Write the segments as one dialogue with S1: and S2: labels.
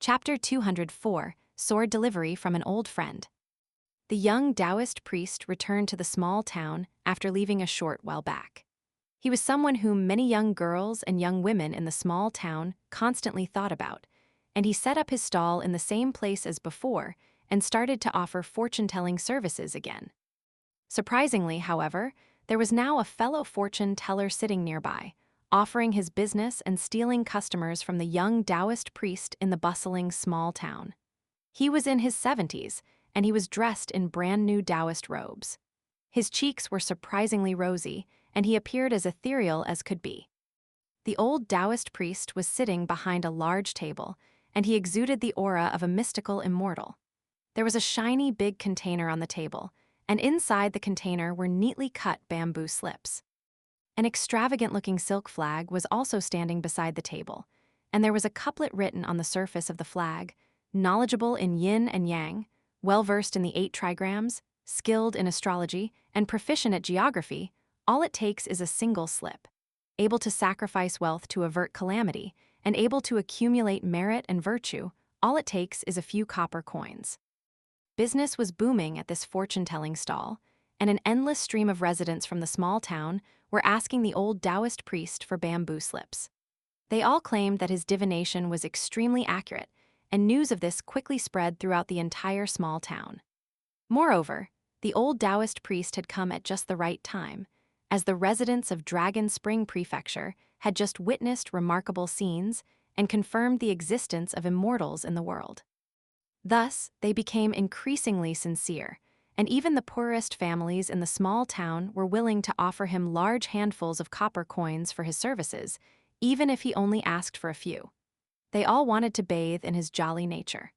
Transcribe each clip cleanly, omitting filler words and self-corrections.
S1: Chapter 204, Sword Delivery from an Old Friend. The young Taoist priest returned to the small town after leaving a short while back. He was someone whom many young girls and young women in the small town constantly thought about, and he set up his stall in the same place as before and started to offer fortune-telling services again. Surprisingly, however, there was now a fellow fortune teller sitting nearby, offering his business and stealing customers from the young Taoist priest in the bustling small town. He was in his 70s, and he was dressed in brand-new Taoist robes. His cheeks were surprisingly rosy, and he appeared as ethereal as could be. The old Taoist priest was sitting behind a large table, and he exuded the aura of a mystical immortal. There was a shiny big container on the table, and inside the container were neatly cut bamboo slips. An extravagant-looking silk flag was also standing beside the table, and there was a couplet written on the surface of the flag: knowledgeable in yin and yang, well-versed in the 8 trigrams, skilled in astrology, and proficient at geography, all it takes is a single slip. Able to sacrifice wealth to avert calamity, and able to accumulate merit and virtue, all it takes is a few copper coins. Business was booming at this fortune-telling stall, and an endless stream of residents from the small town were asking the old Taoist priest for bamboo slips. They all claimed that his divination was extremely accurate, and news of this quickly spread throughout the entire small town. Moreover, the old Taoist priest had come at just the right time, as the residents of Dragon Spring Prefecture had just witnessed remarkable scenes and confirmed the existence of immortals in the world. Thus, they became increasingly sincere, and even the poorest families in the small town were willing to offer him large handfuls of copper coins for his services, even if he only asked for a few. They all wanted to bathe in his jolly nature.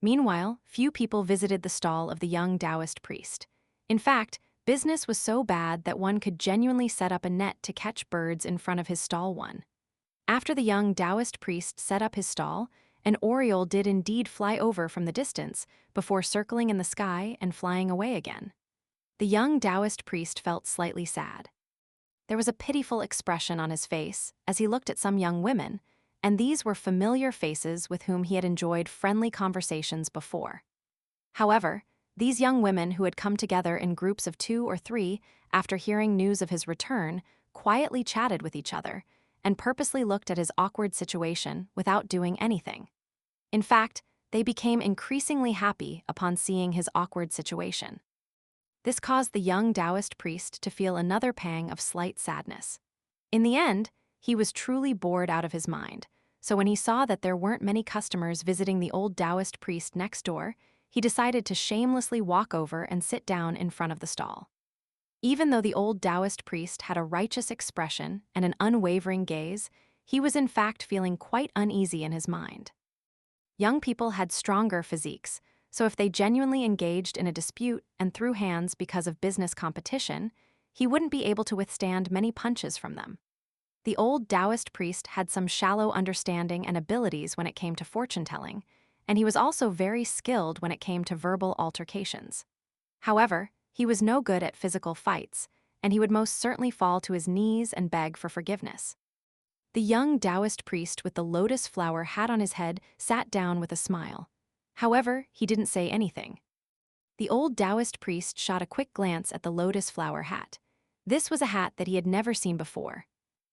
S1: Meanwhile, few people visited the stall of the young Taoist priest. In fact, business was so bad that one could genuinely set up a net to catch birds in front of his stall. After the young Taoist priest set up his stall, an oriole did indeed fly over from the distance before circling in the sky and flying away again. The young Taoist priest felt slightly sad. There was a pitiful expression on his face as he looked at some young women, and these were familiar faces with whom he had enjoyed friendly conversations before. However, these young women who had come together in groups of 2 or 3 after hearing news of his return quietly chatted with each other and purposely looked at his awkward situation without doing anything. In fact, they became increasingly happy upon seeing his awkward situation. This caused the young Taoist priest to feel another pang of slight sadness. In the end, he was truly bored out of his mind, so when he saw that there weren't many customers visiting the old Taoist priest next door, he decided to shamelessly walk over and sit down in front of the stall. Even though the old Taoist priest had a righteous expression and an unwavering gaze, he was in fact feeling quite uneasy in his mind. Young people had stronger physiques, so if they genuinely engaged in a dispute and threw hands because of business competition, he wouldn't be able to withstand many punches from them. The old Taoist priest had some shallow understanding and abilities when it came to fortune-telling, and he was also very skilled when it came to verbal altercations. However, he was no good at physical fights, and he would most certainly fall to his knees and beg for forgiveness. The young Taoist priest with the lotus flower hat on his head sat down with a smile. However, he didn't say anything. The old Taoist priest shot a quick glance at the lotus flower hat. This was a hat that he had never seen before.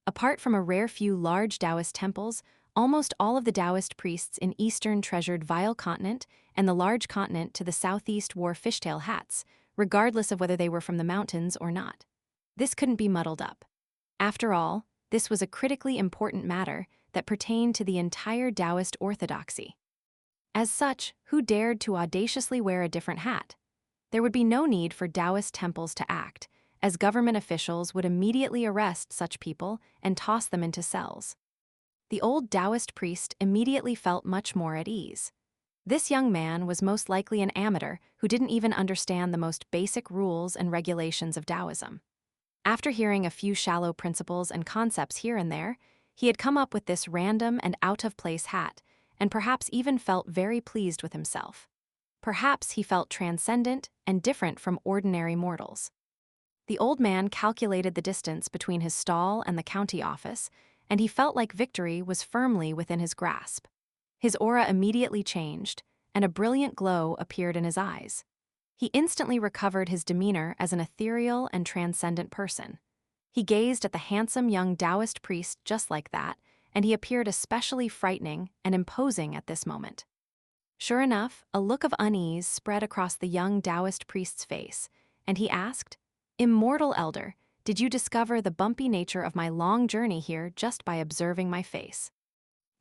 S1: Apart from a rare few large Taoist temples, almost all of the Taoist priests in Eastern treasured Vile Continent and the large continent to the southeast wore fishtail hats, regardless of whether they were from the mountains or not. This couldn't be muddled up. After all, this was a critically important matter that pertained to the entire Taoist orthodoxy. As such, who dared to audaciously wear a different hat? There would be no need for Taoist temples to act, as government officials would immediately arrest such people and toss them into cells. The old Taoist priest immediately felt much more at ease. This young man was most likely an amateur who didn't even understand the most basic rules and regulations of Taoism. After hearing a few shallow principles and concepts here and there, he had come up with this random and out-of-place hat, and perhaps even felt very pleased with himself. Perhaps he felt transcendent and different from ordinary mortals. The old man calculated the distance between his stall and the county office, and he felt like victory was firmly within his grasp. His aura immediately changed, and a brilliant glow appeared in his eyes. He instantly recovered his demeanor as an ethereal and transcendent person. He gazed at the handsome young Taoist priest just like that, and he appeared especially frightening and imposing at this moment. Sure enough, a look of unease spread across the young Taoist priest's face, and he asked, "Immortal Elder, did you discover the bumpy nature of my long journey here just by observing my face?"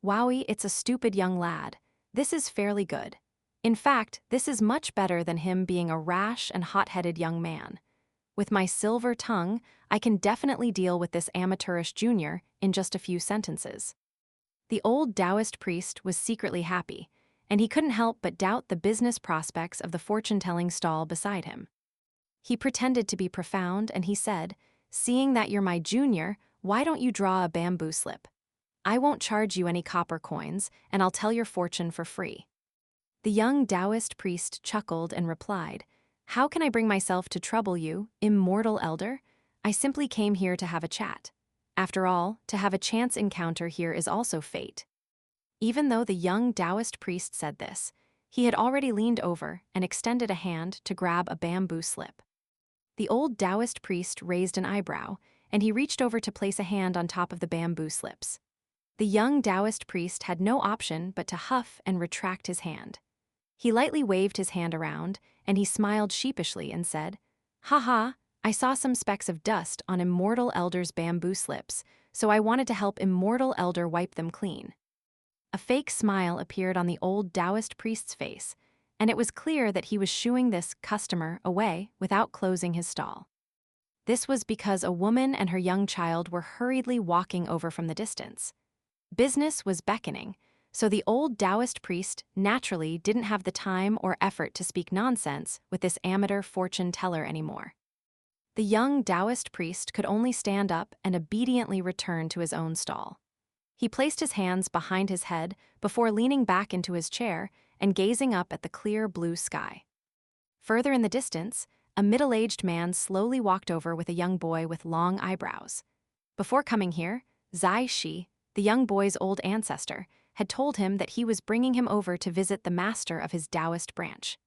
S1: "Wowie, it's a stupid young lad. This is fairly good. In fact, this is much better than him being a rash and hot-headed young man. With my silver tongue, I can definitely deal with this amateurish junior in just a few sentences." The old Taoist priest was secretly happy, and he couldn't help but doubt the business prospects of the fortune-telling stall beside him. He pretended to be profound, and he said, "Seeing that you're my junior, why don't you draw a bamboo slip? I won't charge you any copper coins, and I'll tell your fortune for free." The young Taoist priest chuckled and replied, "How can I bring myself to trouble you, immortal elder? I simply came here to have a chat. After all, to have a chance encounter here is also fate." Even though the young Taoist priest said this, he had already leaned over and extended a hand to grab a bamboo slip. The old Taoist priest raised an eyebrow, and he reached over to place a hand on top of the bamboo slips. The young Taoist priest had no option but to huff and retract his hand. He lightly waved his hand around, and he smiled sheepishly and said, "Ha ha, I saw some specks of dust on Immortal Elder's bamboo slips, so I wanted to help Immortal Elder wipe them clean." A fake smile appeared on the old Taoist priest's face, and it was clear that he was shooing this customer away without closing his stall. This was because a woman and her young child were hurriedly walking over from the distance. Business was beckoning, so the old Taoist priest naturally didn't have the time or effort to speak nonsense with this amateur fortune teller anymore. The young Taoist priest could only stand up and obediently return to his own stall. He placed his hands behind his head before leaning back into his chair and gazing up at the clear blue sky. Further in the distance, a middle-aged man slowly walked over with a young boy with long eyebrows. Before coming here, Zai Shi, the young boy's old ancestor, had told him that he was bringing him over to visit the master of his Taoist branch.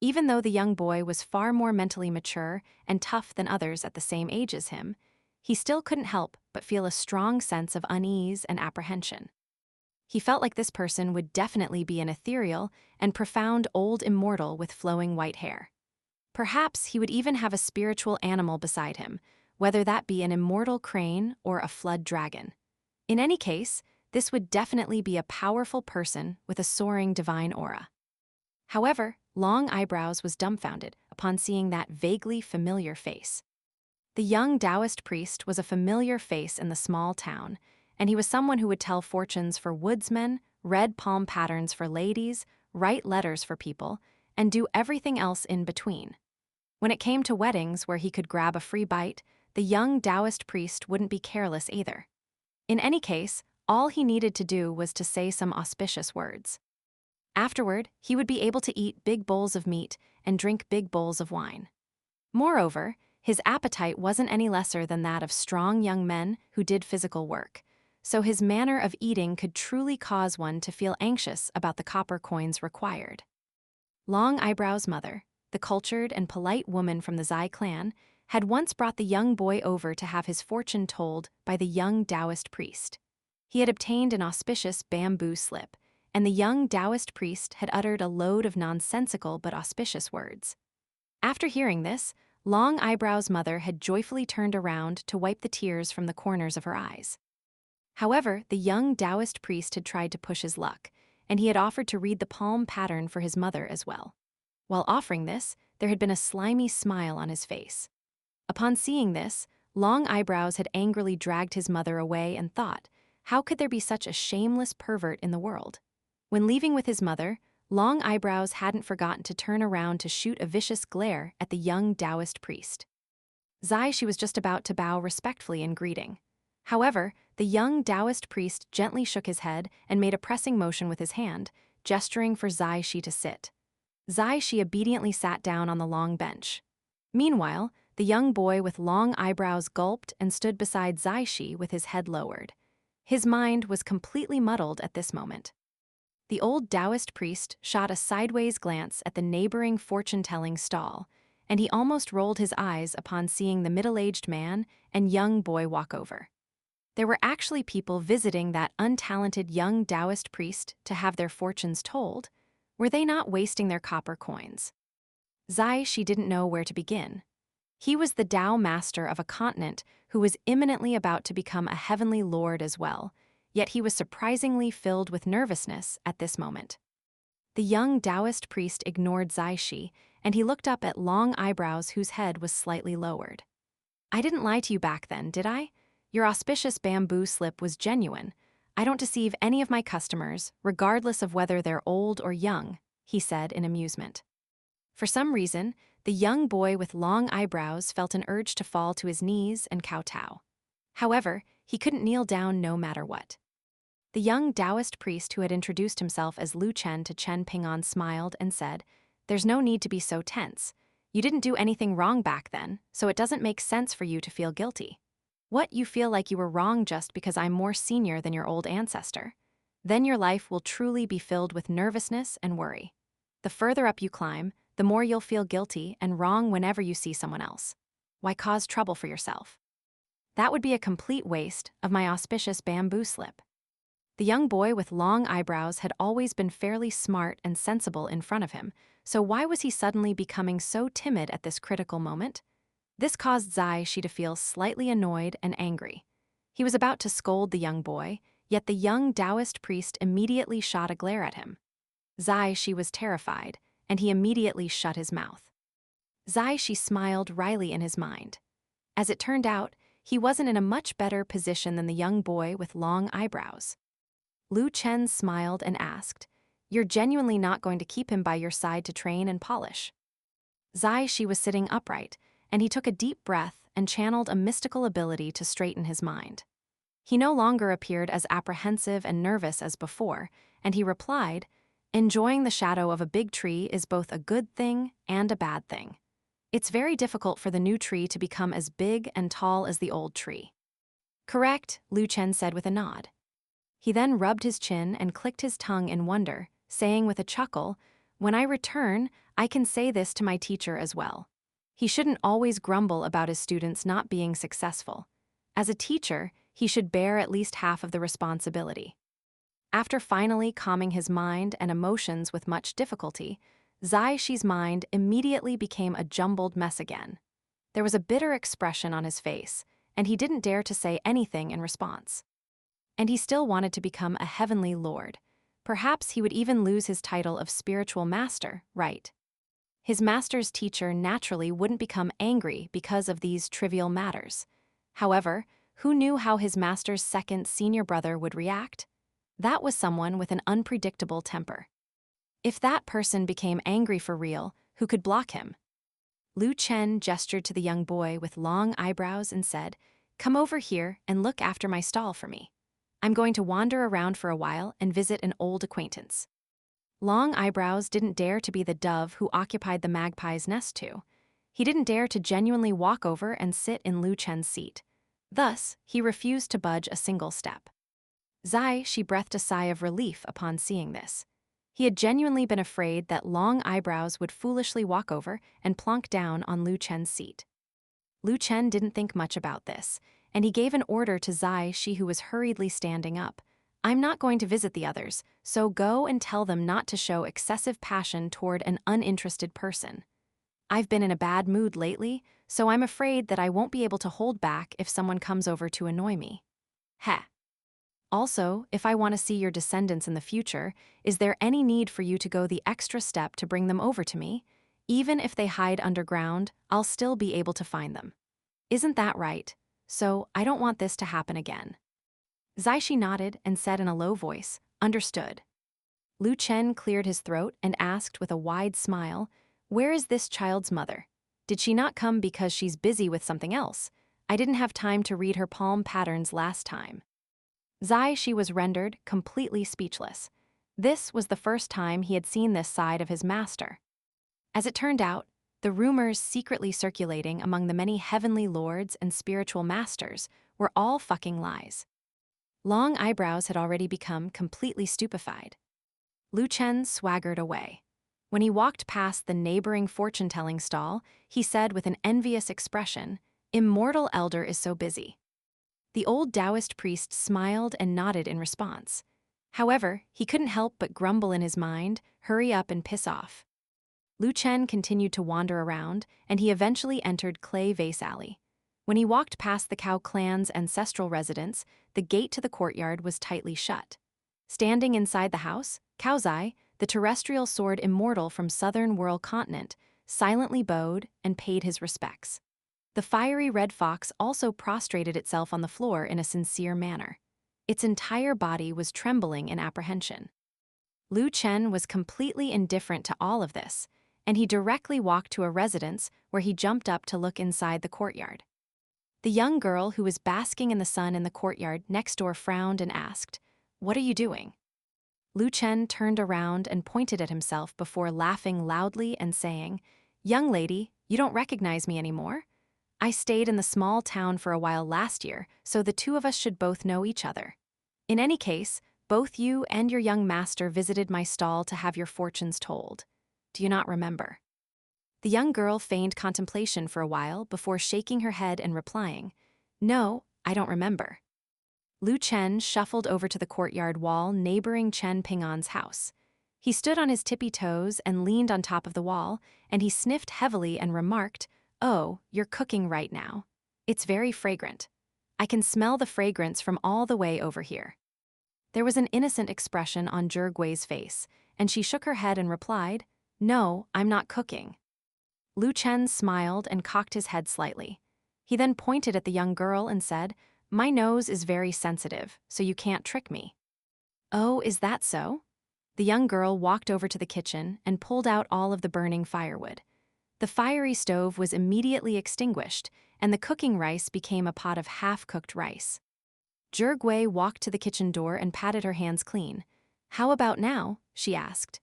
S1: Even though the young boy was far more mentally mature and tough than others at the same age as him, he still couldn't help but feel a strong sense of unease and apprehension. He felt like this person would definitely be an ethereal and profound old immortal with flowing white hair. Perhaps he would even have a spiritual animal beside him, whether that be an immortal crane or a flood dragon. In any case, this would definitely be a powerful person with a soaring divine aura. However, Long Eyebrows was dumbfounded upon seeing that vaguely familiar face. The young Taoist priest was a familiar face in the small town, and he was someone who would tell fortunes for woodsmen, red palm patterns for ladies, write letters for people, and do everything else in between. When it came to weddings where he could grab a free bite, the young Taoist priest wouldn't be careless either. In any case, all he needed to do was to say some auspicious words. Afterward, he would be able to eat big bowls of meat and drink big bowls of wine. Moreover, his appetite wasn't any lesser than that of strong young men who did physical work, so his manner of eating could truly cause one to feel anxious about the copper coins required. Long Eyebrow's mother, the cultured and polite woman from the Zai clan, had once brought the young boy over to have his fortune told by the young Taoist priest. He had obtained an auspicious bamboo slip, and the young Taoist priest had uttered a load of nonsensical but auspicious words. After hearing this, Long Eyebrow's mother had joyfully turned around to wipe the tears from the corners of her eyes. However, the young Taoist priest had tried to push his luck, and he had offered to read the palm pattern for his mother as well. While offering this, there had been a slimy smile on his face. Upon seeing this, Long Eyebrows had angrily dragged his mother away and thought, how could there be such a shameless pervert in the world? When leaving with his mother, Long Eyebrows hadn't forgotten to turn around to shoot a vicious glare at the young Taoist priest. Zai Shi was just about to bow respectfully in greeting. However, the young Taoist priest gently shook his head and made a pressing motion with his hand, gesturing for Zai Shi to sit. Zai Shi obediently sat down on the long bench. Meanwhile, the young boy with long eyebrows gulped and stood beside Zai Shi with his head lowered. His mind was completely muddled at this moment. The old Taoist priest shot a sideways glance at the neighboring fortune-telling stall, and he almost rolled his eyes upon seeing the middle-aged man and young boy walk over. There were actually people visiting that untalented young Taoist priest to have their fortunes told. Were they not wasting their copper coins? She didn't know where to begin. He was the Tao master of a continent who was imminently about to become a heavenly lord as well, yet he was surprisingly filled with nervousness at this moment. The young Taoist priest ignored Shi, and he looked up at long eyebrows whose head was slightly lowered. I didn't lie to you back then, did I? Your auspicious bamboo slip was genuine. I don't deceive any of my customers, regardless of whether they're old or young, he said in amusement. For some reason, the young boy with long eyebrows felt an urge to fall to his knees and kowtow. However, he couldn't kneel down no matter what. The young Taoist priest who had introduced himself as Lu Chen to Chen Ping'an smiled and said, "There's no need to be so tense. You didn't do anything wrong back then, so it doesn't make sense for you to feel guilty. What, you feel like you were wrong just because I'm more senior than your old ancestor? Then your life will truly be filled with nervousness and worry. The further up you climb, the more you'll feel guilty and wrong whenever you see someone else. Why cause trouble for yourself? That would be a complete waste of my auspicious bamboo slip." The young boy with long eyebrows had always been fairly smart and sensible in front of him, so why was he suddenly becoming so timid at this critical moment? This caused Shi to feel slightly annoyed and angry. He was about to scold the young boy, yet the young Taoist priest immediately shot a glare at him. Shi was terrified, and he immediately shut his mouth. Shi smiled wryly in his mind. As it turned out, he wasn't in a much better position than the young boy with long eyebrows. Lu Chen smiled and asked, "You're genuinely not going to keep him by your side to train and polish?" Shi was sitting upright, and he took a deep breath and channeled a mystical ability to straighten his mind. He no longer appeared as apprehensive and nervous as before, and he replied, "Enjoying the shadow of a big tree is both a good thing and a bad thing. It's very difficult for the new tree to become as big and tall as the old tree." "Correct," Lu Chen said with a nod. He then rubbed his chin and clicked his tongue in wonder, saying with a chuckle, "When I return, I can say this to my teacher as well. He shouldn't always grumble about his students not being successful. As a teacher, he should bear at least half of the responsibility." After finally calming his mind and emotions with much difficulty, Shi's mind immediately became a jumbled mess again. There was a bitter expression on his face, and he didn't dare to say anything in response. And he still wanted to become a heavenly lord. Perhaps he would even lose his title of spiritual master, right? His master's teacher naturally wouldn't become angry because of these trivial matters. However, who knew how his master's second senior brother would react? That was someone with an unpredictable temper. If that person became angry for real, who could block him? Lu Chen gestured to the young boy with long eyebrows and said, "Come over here and look after my stall for me. I'm going to wander around for a while and visit an old acquaintance." Long Eyebrows didn't dare to be the dove who occupied the magpie's nest too. He didn't dare to genuinely walk over and sit in Lu Chen's seat. Thus, he refused to budge a single step. She breathed a sigh of relief upon seeing this. He had genuinely been afraid that Long Eyebrows would foolishly walk over and plonk down on Lu Chen's seat. Lu Chen didn't think much about this, and he gave an order to Shi, who was hurriedly standing up. "I'm not going to visit the others, so go and tell them not to show excessive passion toward an uninterested person. I've been in a bad mood lately, so I'm afraid that I won't be able to hold back if someone comes over to annoy me. Heh. Also, if I want to see your descendants in the future, is there any need for you to go the extra step to bring them over to me? Even if they hide underground, I'll still be able to find them. Isn't that right? So, I don't want this to happen again." Shi nodded and said in a low voice, "Understood." Lu Chen cleared his throat and asked with a wide smile, "Where is this child's mother? Did she not come because she's busy with something else? I didn't have time to read her palm patterns last time." Shi was rendered completely speechless. This was the first time he had seen this side of his master. As it turned out, the rumors secretly circulating among the many heavenly lords and spiritual masters were all fucking lies. Long Eyebrows had already become completely stupefied. Lu Chen swaggered away. When he walked past the neighboring fortune-telling stall, he said with an envious expression, "Immortal elder is so busy." The old Taoist priest smiled and nodded in response. However, he couldn't help but grumble in his mind, "Hurry up and piss off." Lu Chen continued to wander around, and he eventually entered Clay Vase Alley. When he walked past the Cao clan's ancestral residence, the gate to the courtyard was tightly shut. Standing inside the house, Cao Zai, the terrestrial sword immortal from southern World continent, silently bowed and paid his respects. The fiery red fox also prostrated itself on the floor in a sincere manner. Its entire body was trembling in apprehension. Lu Chen was completely indifferent to all of this, and he directly walked to a residence where he jumped up to look inside the courtyard. The young girl who was basking in the sun in the courtyard next door frowned and asked, "What are you doing?" Lu Chen turned around and pointed at himself before laughing loudly and saying, "Young lady, you don't recognize me anymore? I stayed in the small town for a while last year, so the two of us should both know each other. In any case, both you and your young master visited my stall to have your fortunes told. Do you not remember?" The young girl feigned contemplation for a while before shaking her head and replying, "No, I don't remember." Lu Chen shuffled over to the courtyard wall neighboring Chen Ping'an's house. He stood on his tippy toes and leaned on top of the wall, and he sniffed heavily and remarked, "Oh, you're cooking right now. It's very fragrant. I can smell the fragrance from all the way over here." There was an innocent expression on Zhigui's face, and she shook her head and replied, "No, I'm not cooking." Lu Chen smiled and cocked his head slightly. He then pointed at the young girl and said, "My nose is very sensitive, so you can't trick me." "Oh, is that so?" The young girl walked over to the kitchen and pulled out all of the burning firewood. The fiery stove was immediately extinguished, and the cooking rice became a pot of half-cooked rice. Zhigui walked to the kitchen door and patted her hands clean. "How about now?" she asked.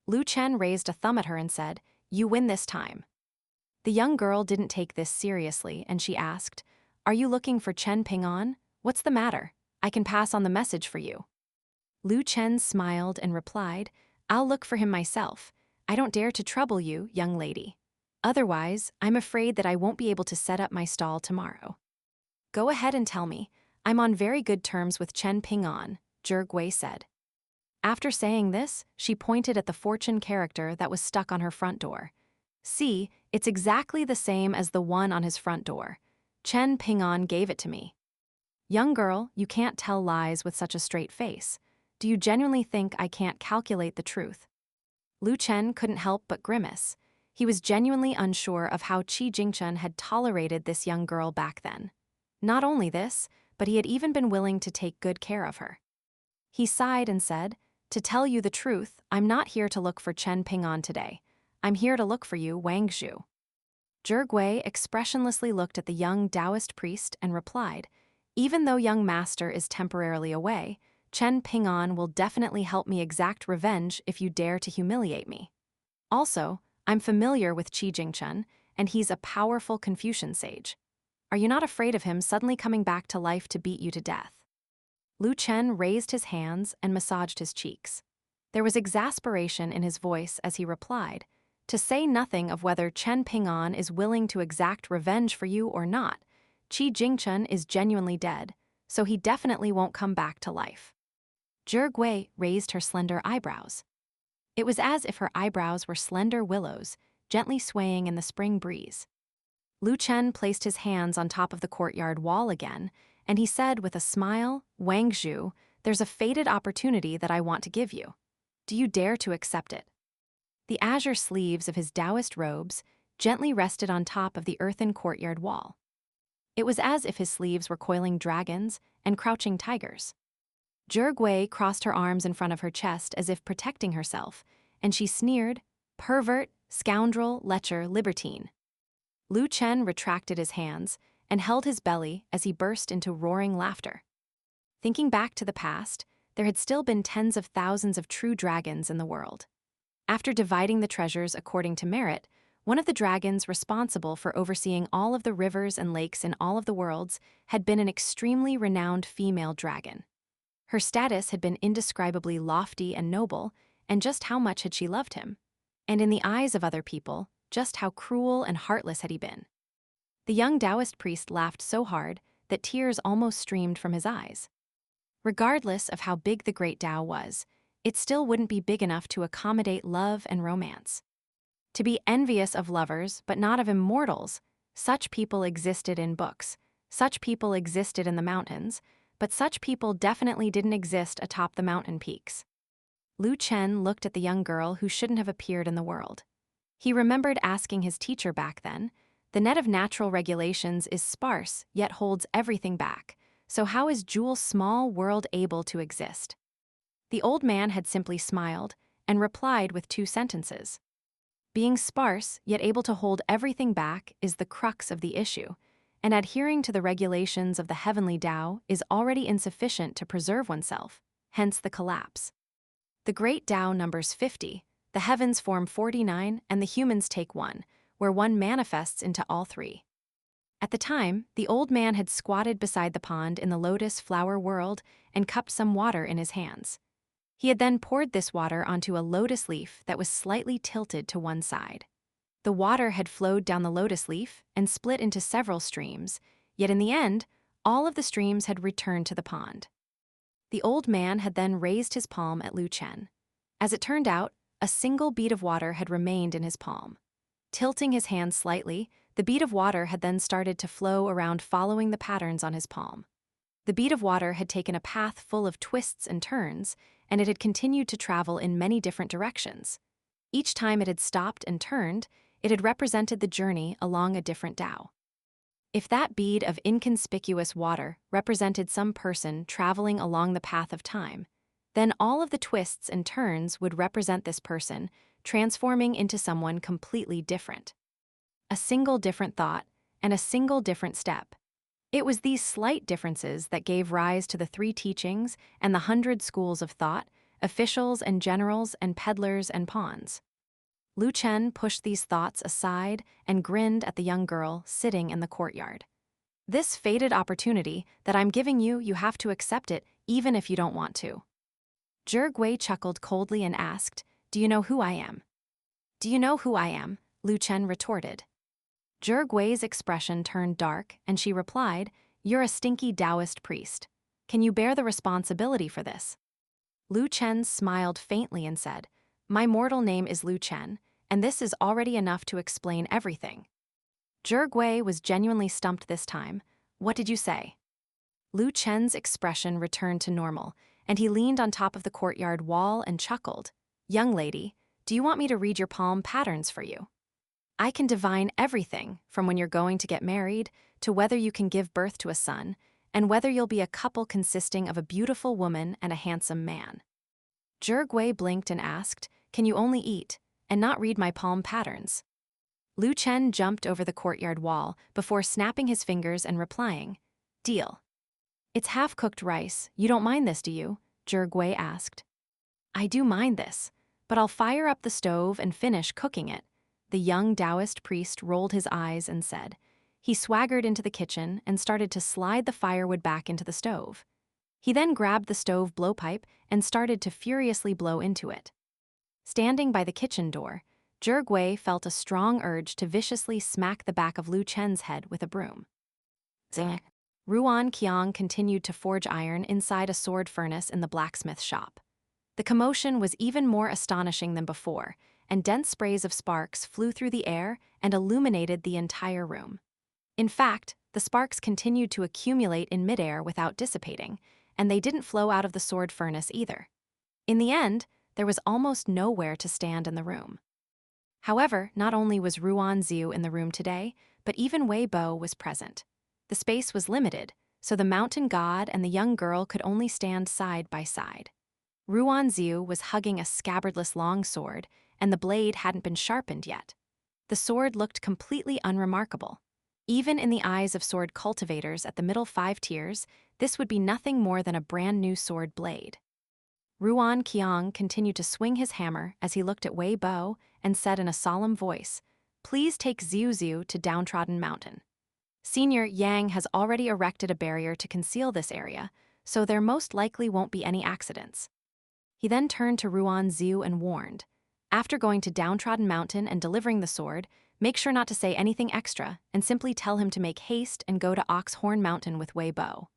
S1: Lu Chen raised a thumb at her and said, "You win this time." The young girl didn't take this seriously, and she asked, "Are you looking for Chen Ping'an? What's the matter? I can pass on the message for you." Lu Chen smiled and replied, "I'll look for him myself. I don't dare to trouble you, young lady. Otherwise, I'm afraid that I won't be able to set up my stall tomorrow." "Go ahead and tell me. I'm on very good terms with Chen Ping'an," Zhigui said. After saying this, she pointed at the fortune character that was stuck on her front door. "See, it's exactly the same as the one on his front door. Chen Ping'an gave it to me." "Young girl, you can't tell lies with such a straight face. Do you genuinely think I can't calculate the truth?" Lu Chen couldn't help but grimace. He was genuinely unsure of how Qi Jingchen had tolerated this young girl back then. Not only this, but he had even been willing to take good care of her. He sighed and said, "To tell you the truth, I'm not here to look for Chen Ping'an today. I'm here to look for you, Wang Zhu." Zhigui expressionlessly looked at the young Taoist priest and replied, "Even though young master is temporarily away, Chen Ping'an will definitely help me exact revenge if you dare to humiliate me. Also, I'm familiar with Qi Jingchen, and he's a powerful Confucian sage. Are you not afraid of him suddenly coming back to life to beat you to death?" Lu Chen raised his hands and massaged his cheeks. There was exasperation in his voice as he replied, "To say nothing of whether Chen Ping'an is willing to exact revenge for you or not, Qi Jingchen is genuinely dead, so he definitely won't come back to life." Zhigui raised her slender eyebrows. It was as if her eyebrows were slender willows, gently swaying in the spring breeze. Lu Chen placed his hands on top of the courtyard wall again, and he said with a smile, "Wang Zhu, there's a fated opportunity that I want to give you. Do you dare to accept it?" The azure sleeves of his Taoist robes gently rested on top of the earthen courtyard wall. It was as if his sleeves were coiling dragons and crouching tigers. Zhigui crossed her arms in front of her chest as if protecting herself, and she sneered, "Pervert, scoundrel, lecher, libertine." Lu Chen retracted his hands and held his belly as he burst into roaring laughter. Thinking back to the past, there had still been tens of thousands of true dragons in the world. After dividing the treasures according to merit, one of the dragons responsible for overseeing all of the rivers and lakes in all of the worlds had been an extremely renowned female dragon. Her status had been indescribably lofty and noble, and just how much had she loved him? And in the eyes of other people, just how cruel and heartless had he been? The young Taoist priest laughed so hard that tears almost streamed from his eyes. Regardless of how big the great Tao was, it still wouldn't be big enough to accommodate love and romance. To be envious of lovers but not of immortals, such people existed in books, such people existed in the mountains, but such people definitely didn't exist atop the mountain peaks. Lu Chen looked at the young girl who shouldn't have appeared in the world. He remembered asking his teacher back then, the net of natural regulations is sparse yet holds everything back, so how is Jewel's small world able to exist? The old man had simply smiled and replied with 2 sentences. Being sparse yet able to hold everything back is the crux of the issue, and adhering to the regulations of the heavenly Tao is already insufficient to preserve oneself, hence the collapse. The great Tao numbers 50, the heavens form 49, and the humans take 1, where 1 manifests into all 3. At the time, the old man had squatted beside the pond in the lotus flower world and cupped some water in his hands. He had then poured this water onto a lotus leaf that was slightly tilted to one side. The water had flowed down the lotus leaf and split into several streams, yet in the end, all of the streams had returned to the pond. The old man had then raised his palm at Lu Chen. As it turned out, a single bead of water had remained in his palm. Tilting his hand slightly, the bead of water had then started to flow around following the patterns on his palm. The bead of water had taken a path full of twists and turns, and it had continued to travel in many different directions. Each time it had stopped and turned, it had represented the journey along a different Tao. If that bead of inconspicuous water represented some person traveling along the path of time, then all of the twists and turns would represent this person transforming into someone completely different. A single different thought and a single different step. It was these slight differences that gave rise to the 3 teachings and the 100 schools of thought, officials and generals and peddlers and pawns. Lu Chen pushed these thoughts aside and grinned at the young girl sitting in the courtyard. This fated opportunity that I'm giving you, you have to accept it even if you don't want to. Zhe Gui chuckled coldly and asked, "Do you know who I am?" "Do you know who I am?" Lu Chen retorted. Zhe Gui's expression turned dark, and she replied, "You're a stinky Taoist priest. Can you bear the responsibility for this?" Lu Chen smiled faintly and said, "My mortal name is Lu Chen, and this is already enough to explain everything." Zhe Gui was genuinely stumped this time. "What did you say?" Lu Chen's expression returned to normal, and he leaned on top of the courtyard wall and chuckled. "Young lady, do you want me to read your palm patterns for you? I can divine everything from when you're going to get married to whether you can give birth to a son and whether you'll be a couple consisting of a beautiful woman and a handsome man." Zhe Gui blinked and asked, "Can you only eat and not read my palm patterns?" Lu Chen jumped over the courtyard wall before snapping his fingers and replying, "Deal." "It's half-cooked rice. You don't mind this, do you?" Zhe Gui asked. "I do mind this, but I'll fire up the stove and finish cooking it." The young Taoist priest rolled his eyes and said. He swaggered into the kitchen and started to slide the firewood back into the stove. He then grabbed the stove blowpipe and started to furiously blow into it. Standing by the kitchen door, Zhe Gui felt a strong urge to viciously smack the back of Lu Chen's head with a broom. Zing. Ruan Qiang continued to forge iron inside a sword furnace in the blacksmith shop. The commotion was even more astonishing than before, and dense sprays of sparks flew through the air and illuminated the entire room. In fact, the sparks continued to accumulate in midair without dissipating, and they didn't flow out of the sword furnace either. In the end, there was almost nowhere to stand in the room. However, not only was Ruan Xiu in the room today, but even Wei Bo was present. The space was limited, so the mountain god and the young girl could only stand side by side. Ruan Xiu was hugging a scabbardless long sword, and the blade hadn't been sharpened yet. The sword looked completely unremarkable. Even in the eyes of sword cultivators at the middle 5 tiers, this would be nothing more than a brand new sword blade. Ruan Qiang continued to swing his hammer as he looked at Wei Bo and said in a solemn voice, "Please take Xiu Xiu to Downtrodden Mountain. Senior Yang has already erected a barrier to conceal this area, so there most likely won't be any accidents." He then turned to Ruan Xiu and warned, "After going to Downtrodden Mountain and delivering the sword, make sure not to say anything extra and simply tell him to make haste and go to Oxhorn Mountain with Wei Bo.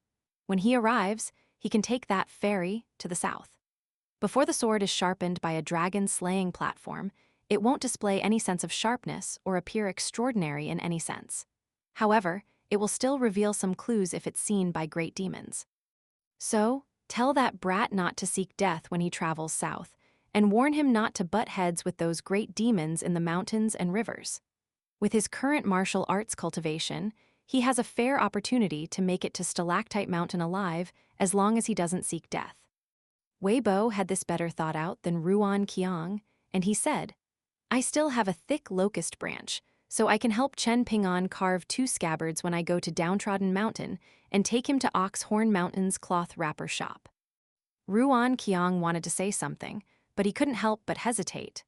S1: When he arrives, he can take that ferry to the south. Before the sword is sharpened by a dragon-slaying platform, it won't display any sense of sharpness or appear extraordinary in any sense. However, it will still reveal some clues if it's seen by great demons. So, tell that brat not to seek death when he travels south, and warn him not to butt heads with those great demons in the mountains and rivers. With his current martial arts cultivation, he has a fair opportunity to make it to Stalactite Mountain alive as long as he doesn't seek death." Wei Bo had this better thought out than Ruan Qiang, and he said, "I still have a thick locust branch, so I can help Chen Pingan carve 2 scabbards when I go to Downtrodden Mountain and take him to Oxhorn Mountain's cloth wrapper shop." Ruan Qiang wanted to say something, but he couldn't help but hesitate.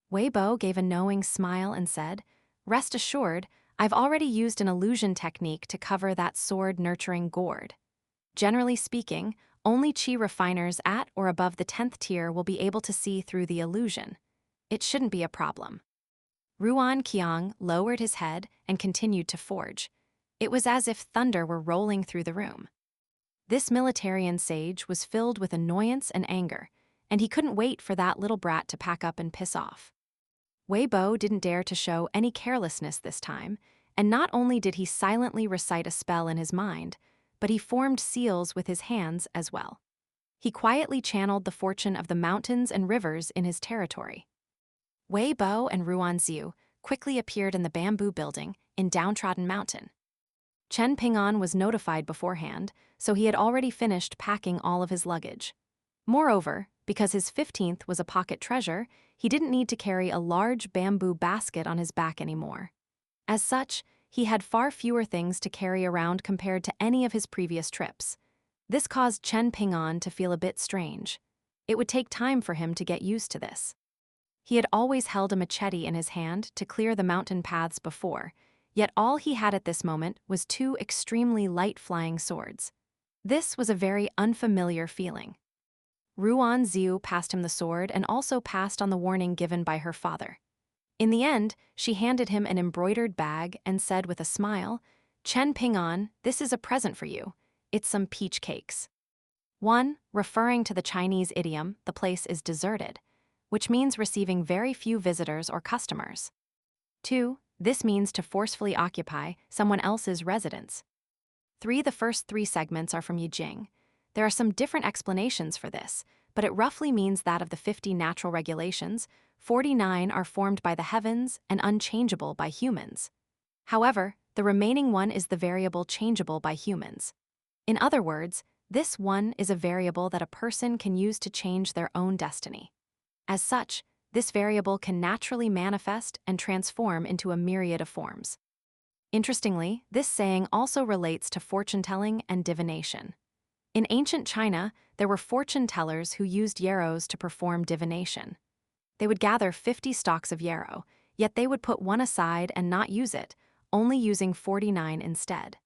S1: Wei Bo gave a knowing smile and said, "Rest assured, I've already used an illusion technique to cover that sword-nurturing gourd. Generally speaking, only Qi refiners at or above the 10th tier will be able to see through the illusion. It shouldn't be a problem." Ruan Qiang lowered his head and continued to forge. It was as if thunder were rolling through the room. This militarian sage was filled with annoyance and anger, and he couldn't wait for that little brat to pack up and piss off. Wei Bo didn't dare to show any carelessness this time, and not only did he silently recite a spell in his mind, but he formed seals with his hands as well. He quietly channeled the fortune of the mountains and rivers in his territory. Wei Bo and Ruan Xiu quickly appeared in the bamboo building in Downtrodden Mountain. Chen Pingan was notified beforehand, so he had already finished packing all of his luggage. Moreover, because his 15th was a pocket treasure, he didn't need to carry a large bamboo basket on his back anymore. As such, he had far fewer things to carry around compared to any of his previous trips. This caused Chen Pingan to feel a bit strange. It would take time for him to get used to this. He had always held a machete in his hand to clear the mountain paths before, yet all he had at this moment was 2 extremely light-flying swords. This was a very unfamiliar feeling. Ruan Xiu passed him the sword and also passed on the warning given by her father. In the end, she handed him an embroidered bag and said with a smile, "Chen Pingan, this is a present for you. It's some peach cakes." 1. Referring to the Chinese idiom, the place is deserted, which means receiving very few visitors or customers. 2. This means to forcefully occupy someone else's residence. 3. The first 3 segments are from Yijing. There are some different explanations for this, but it roughly means that of the 50 natural regulations, 49 are formed by the heavens and unchangeable by humans. However, the remaining one is the variable changeable by humans. In other words, this one is a variable that a person can use to change their own destiny. As such, this variable can naturally manifest and transform into a myriad of forms. Interestingly, this saying also relates to fortune-telling and divination. In ancient China, there were fortune tellers who used yarrows to perform divination. They would gather 50 stalks of yarrow, yet they would put one aside and not use it, only using 49 instead.